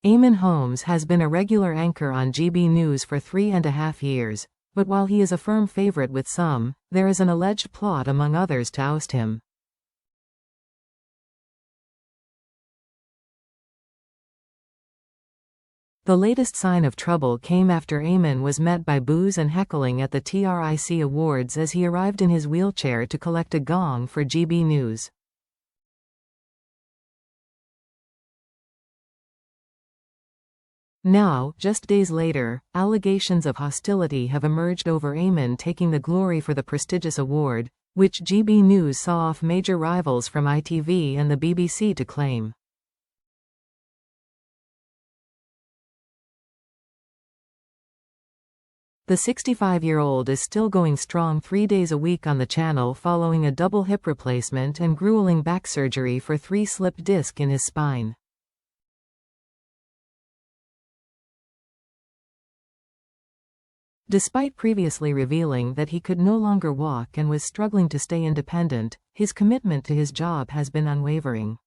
Eamonn Holmes has been a regular anchor on GB News for 3.5 years, but while he is a firm favourite with some, there is an alleged plot among others to oust him. The latest sign of trouble came after Eamonn was met by boos and heckling at the TRIC Awards as he arrived in his wheelchair to collect a gong for GB News. Now, just days later, allegations of hostility have emerged over Eamonn taking the glory for the prestigious award, which GB News saw off major rivals from ITV and the BBC to claim. The 65-year-old is still going strong 3 days a week on the channel following a double hip replacement and grueling back surgery for 3 slipped discs in his spine. Despite previously revealing that he could no longer walk and was struggling to stay independent, his commitment to his job has been unwavering.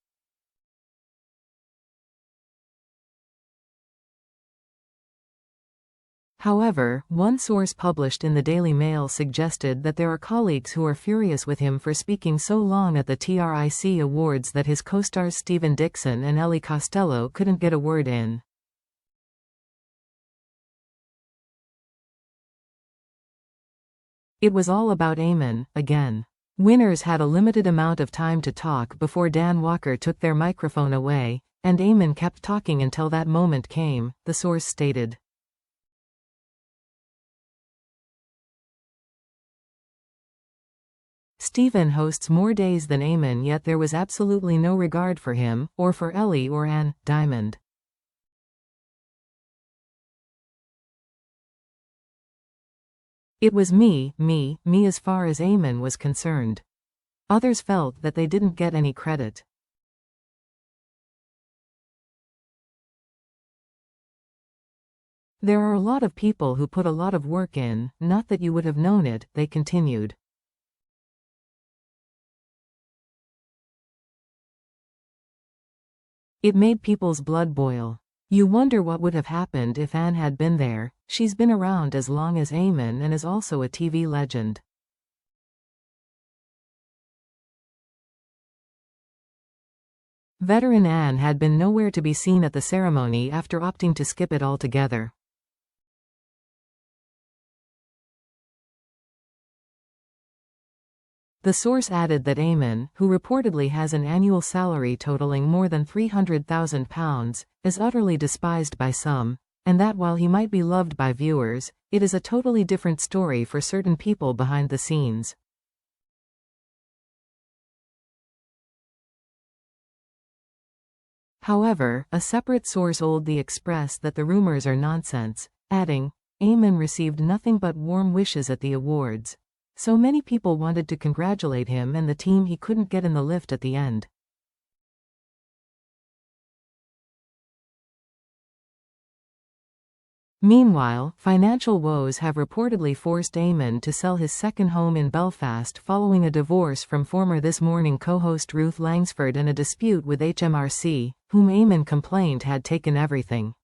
However, one source published in the Daily Mail suggested that there are colleagues who are furious with him for speaking so long at the TRIC Awards that his co-stars Stephen Dixon and Ellie Costello couldn't get a word in. It was all about Eamonn, again. Winners had a limited amount of time to talk before Dan Walker took their microphone away, and Eamonn kept talking until that moment came, the source stated. Stephen hosts more days than Eamonn, yet there was absolutely no regard for him, or for Ellie or Anne Diamond. It was me as far as Eamonn was concerned. Others felt that they didn't get any credit. There are a lot of people who put a lot of work in, not that you would have known it, they continued. It made people's blood boil. You wonder what would have happened if Anne had been there. She's been around as long as Eamonn and is also a TV legend. Veteran Anne had been nowhere to be seen at the ceremony after opting to skip it altogether. The source added that Eamonn, who reportedly has an annual salary totaling more than £300,000, is utterly despised by some, and that while he might be loved by viewers, it is a totally different story for certain people behind the scenes. However, a separate source told The Express that the rumors are nonsense, adding, Eamonn received nothing but warm wishes at the awards. So many people wanted to congratulate him and the team he couldn't get in the lift at the end. Meanwhile, financial woes have reportedly forced Eamonn to sell his second home in Belfast following a divorce from former This Morning co-host Ruth Langsford and a dispute with HMRC, whom Eamonn complained had taken everything.